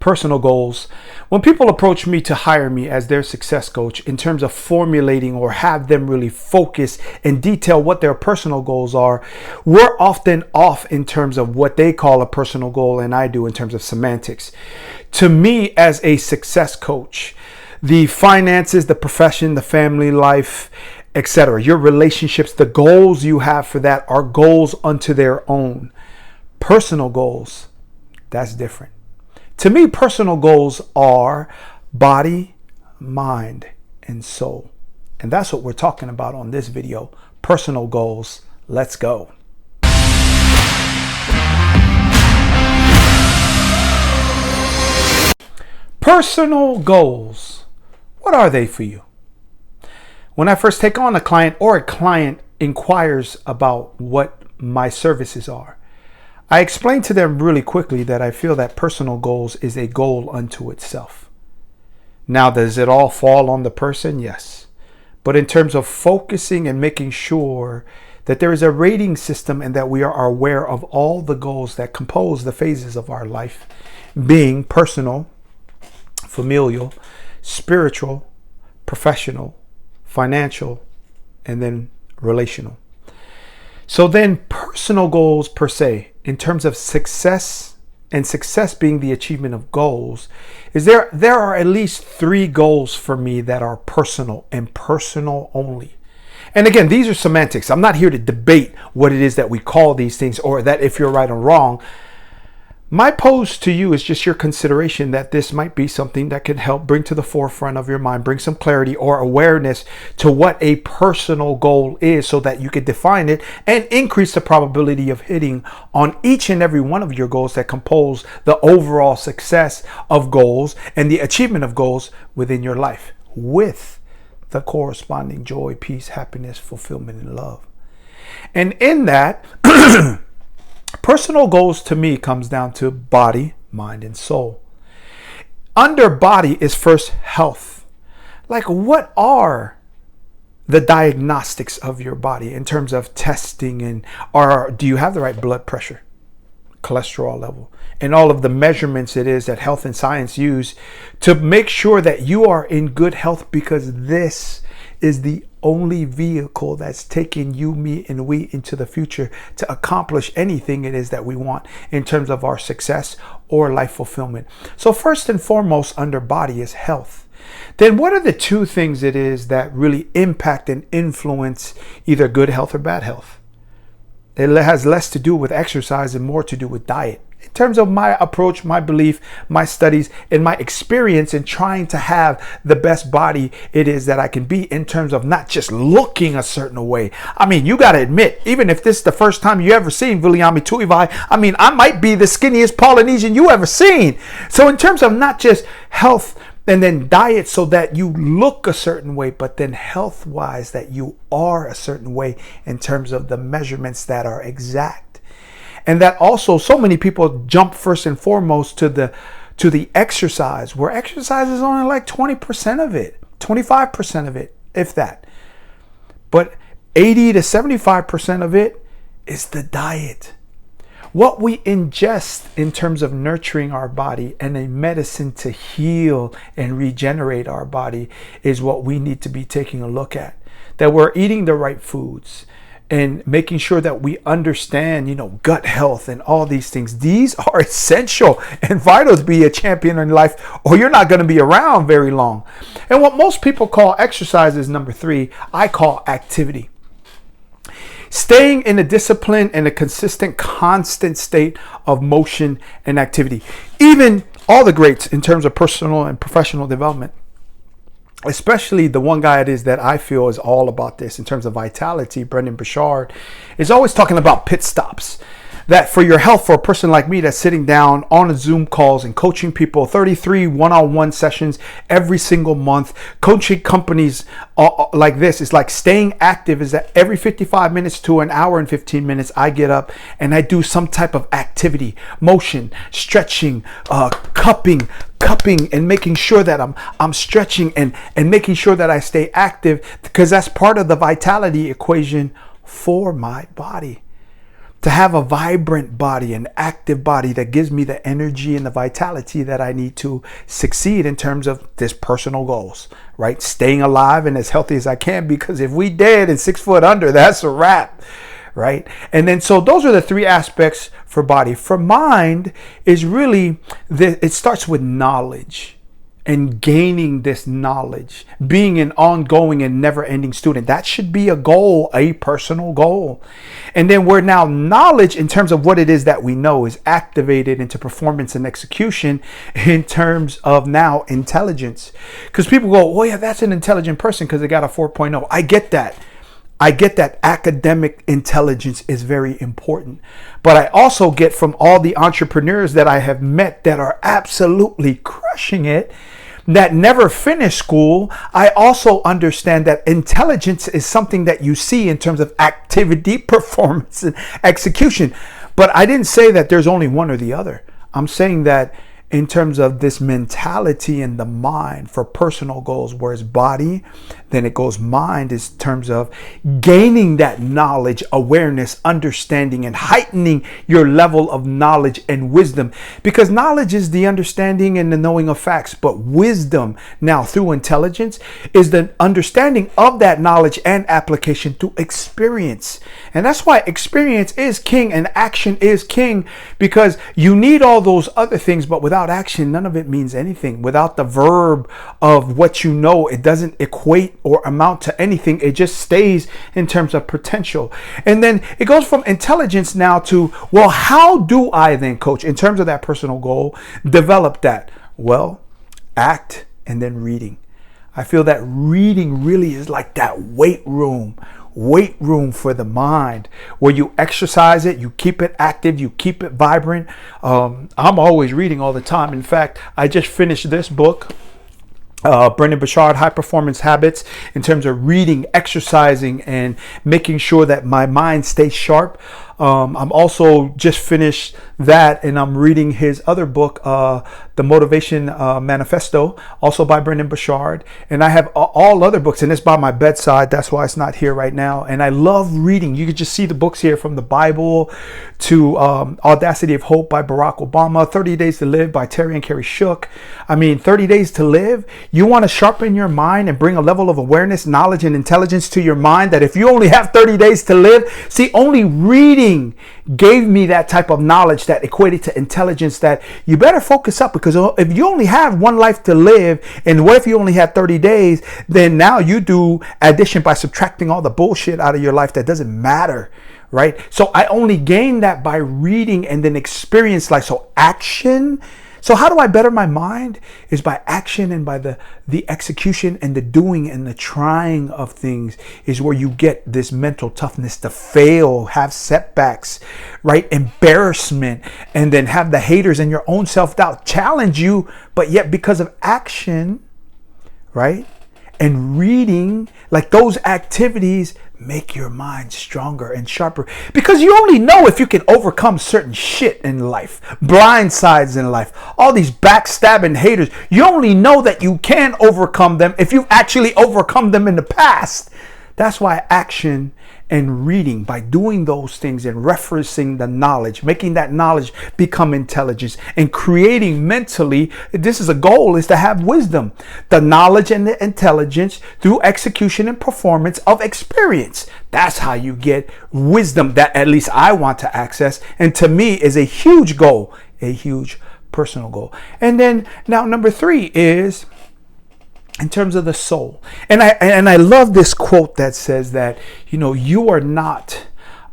personal goals. When people approach me to hire me as their success coach in terms of formulating or have them really focus and detail what their personal goals are, we're often off in terms of what they call a personal goal and I do in terms of semantics. To me, as a success coach, the finances, the profession, the family life, etc., your relationships, the goals you have for that are goals unto their own. Personal goals, that's different. To me, personal goals are body, mind, and soul. And that's what we're talking about on this video. Personal goals. Let's go. Personal goals. What are they for you? When I first take on a client or a client inquires about what my services are, I explain to them really quickly that I feel that personal goals is a goal unto itself. Now, does it all fall on the person? Yes. But in terms of focusing and making sure that there is a rating system and that we are aware of all the goals that compose the phases of our life, being personal, familial, spiritual, professional, financial, and then relational. So then personal goals per se, in terms of success, and success being the achievement of goals, is there are at least 3 goals for me that are personal and personal only. And again, these are semantics. I'm not here to debate what it is that we call these things or that if you're right or wrong. My pose to you is just your consideration that this might be something that could help bring to the forefront of your mind, bring some clarity or awareness to what a personal goal is so that you could define it and increase the probability of hitting on each and every one of your goals that compose the overall success of goals and the achievement of goals within your life with the corresponding joy, peace, happiness, fulfillment, and love. And in that, personal goals to me comes down to body, mind, and soul. Under body is first health. Like, what are the diagnostics of your body in terms of testing and do you have the right blood pressure, cholesterol level, and all of the measurements it is that health and science use to make sure that you are in good health, because this is the only vehicle that's taking you, me, and we into the future to accomplish anything it is that we want in terms of our success or life fulfillment. So first and foremost, under body is health. Then what are the 2 things it is that really impact and influence either good health or bad health? It has less to do with exercise and more to do with diet. In terms of my approach, my belief, my studies, and my experience in trying to have the best body it is that I can be in terms of not just looking a certain way. I mean, you got to admit, even if this is the first time you ever seen Viliami Tuivai, I mean, I might be the skinniest Polynesian you ever seen. So in terms of not just health and then diet so that you look a certain way, but then health-wise that you are a certain way in terms of the measurements that are exact. And that also so many people jump first and foremost to the exercise, where exercise is only like 20% of it, 25% of it, if that. But 80 to 75% of it is the diet. What we ingest in terms of nurturing our body and a medicine to heal and regenerate our body is what we need to be taking a look at. That we're eating the right foods and making sure that we understand, gut health and all these things. These are essential and vital to be a champion in life, or you're not going to be around very long. And what most people call exercise is number 3. I call activity. Staying in a discipline and a consistent, constant state of motion and activity. Even all the greats in terms of personal and professional development, especially the one guy it is that I feel is all about this in terms of vitality, Brendon Burchard, is always talking about pit stops. That for your health, for a person like me that's sitting down on a Zoom calls and coaching people, 33 one-on-one sessions every single month, coaching companies like this, is like staying active is that every 55 minutes to an hour and 15 minutes, I get up and I do some type of activity, motion, stretching, cupping, and making sure that I'm stretching and making sure that I stay active, because that's part of the vitality equation for my body. to have a vibrant body, an active body that gives me the energy and the vitality that I need to succeed in terms of this personal goals, right? Staying alive and as healthy as I can, because if we dead and 6 foot under, that's a wrap, right? And then, so those are the 3 aspects for body. For mind is really, it starts with knowledge. And gaining this knowledge, being an ongoing and never-ending student. That should be a goal, a personal goal. And then where now knowledge in terms of what it is that we know is activated into performance and execution in terms of now intelligence. Because people go, oh yeah, that's an intelligent person because they got a 4.0. I get that. I get that academic intelligence is very important, but I also get from all the entrepreneurs that I have met that are absolutely crushing it, that never finished school. I also understand that intelligence is something that you see in terms of activity, performance, and execution. But I didn't say that there's only one or the other. I'm saying that in terms of this mentality in the mind for personal goals, whereas body, then it goes mind, is terms of gaining that knowledge, awareness, understanding, and heightening your level of knowledge and wisdom. Because knowledge is the understanding and the knowing of facts, but wisdom now through intelligence is the understanding of that knowledge and application through experience. And that's why experience is king and action is king, because you need all those other things, but without action, none of it means anything. Without the verb of what you know, it doesn't equate or amount to anything. It just stays in terms of potential. And then it goes from intelligence now to, well, how do I then, coach, in terms of that personal goal, develop that? Well, act and then reading. I feel that reading really is like that weight room for the mind, where you exercise it, you keep it active, you keep it vibrant. I'm always reading all the time. In fact, I just finished this book, Brendon Burchard, High Performance Habits, in terms of reading, exercising, and making sure that my mind stays sharp. I'm also just finished that, and I'm reading his other book, The Motivation Manifesto, also by Brendon Burchard. And I have all other books, and it's by my bedside. That's why it's not here right now. And I love reading. You can just see the books here, from the Bible to Audacity of Hope by Barack Obama, 30 Days to Live by Terry and Carrie Shook. I mean, 30 Days to Live. You want to sharpen your mind and bring a level of awareness, knowledge, and intelligence to your mind that if you only have 30 days to live, see, only reading gave me that type of knowledge that equated to intelligence, that you better focus up, because if you only have one life to live, and what if you only had 30 days, then now you do addition by subtracting all the bullshit out of your life that doesn't matter, right? So I only gained that by reading and then experience life. So action. So how do I better my mind? Is by action and by the execution and the doing and the trying of things, is where you get this mental toughness to fail, have setbacks, right? Embarrassment, and then have the haters and your own self-doubt challenge you, but yet because of action, right? And reading, like those activities, make your mind stronger and sharper, because you only know if you can overcome certain shit in life, blind sides in life, all these backstabbing haters. You only know that you can overcome them if you've actually overcome them in the past. That's why action and reading, by doing those things and referencing the knowledge, making that knowledge become intelligence, and creating mentally, this is a goal, is to have wisdom, the knowledge and the intelligence through execution and performance of experience. That's how you get wisdom that at least I want to access, and to me is a huge goal, a huge personal goal. And then now number 3 is in terms of the soul. And I love this quote that says that, you are not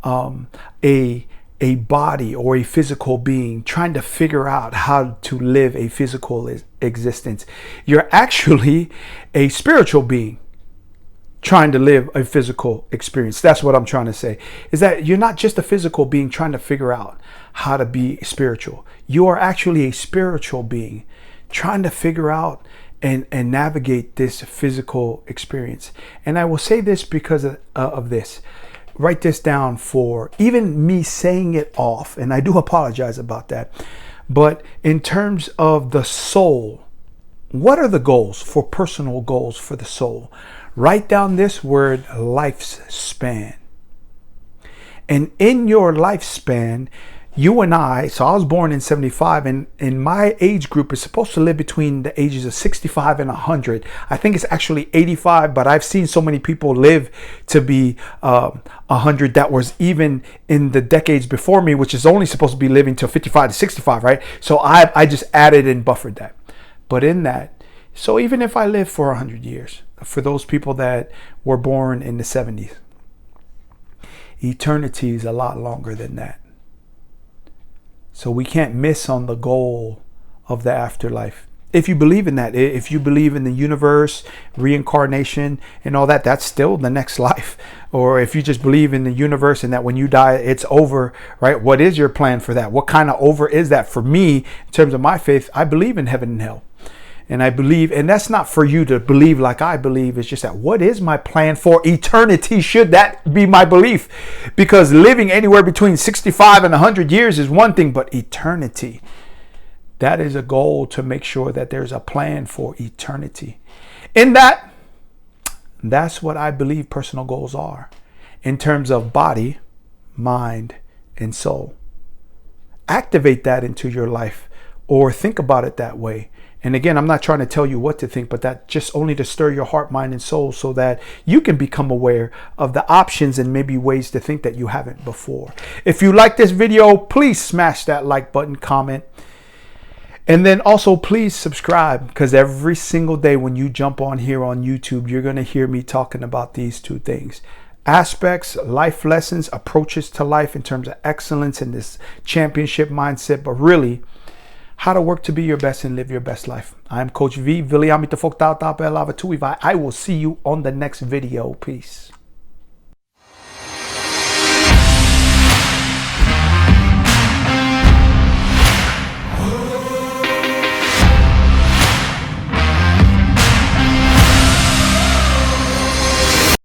a body or a physical being trying to figure out how to live a physical existence. You're actually a spiritual being trying to live a physical experience. That's what I'm trying to say, is that you're not just a physical being trying to figure out how to be spiritual. You are actually a spiritual being trying to figure out and navigate this physical experience. And I will say this because of this. Write this down for even me saying it off, and I do apologize about that. But in terms of the soul, what are the goals for personal goals for the soul? Write down this word, lifespan. And in your lifespan, you and I, so I was born in 75, and in my age group is supposed to live between the ages of 65 and 100. I think it's actually 85, but I've seen so many people live to be 100 that was even in the decades before me, which is only supposed to be living till 55 to 65, right? So I just added and buffered that. But in that, so even if I live for 100 years, for those people that were born in the 70s, eternity is a lot longer than that. So we can't miss on the goal of the afterlife. If you believe in that, if you believe in the universe, reincarnation and all that, that's still the next life. Or if you just believe in the universe and that when you die, it's over, right? What is your plan for that? What kind of over is that? For me, in terms of my faith, I believe in heaven and hell. And I believe, and that's not for you to believe like I believe. It's just that what is my plan for eternity? Should that be my belief? Because living anywhere between 65 and 100 years is one thing, but eternity, that is a goal to make sure that there's a plan for eternity. In that, that's what I believe personal goals are in terms of body, mind, and soul. Activate that into your life or think about it that way. And again, I'm not trying to tell you what to think, but that just only to stir your heart, mind, and soul so that you can become aware of the options and maybe ways to think that you haven't before. If you like this video, please smash that like button, comment, and then also please subscribe, because every single day when you jump on here on YouTube, you're going to hear me talking about these two things. Aspects, life lessons, approaches to life in terms of excellence and this championship mindset, but really how to work to be your best and live your best life. I'm Coach V. I will see you on the next video. Peace.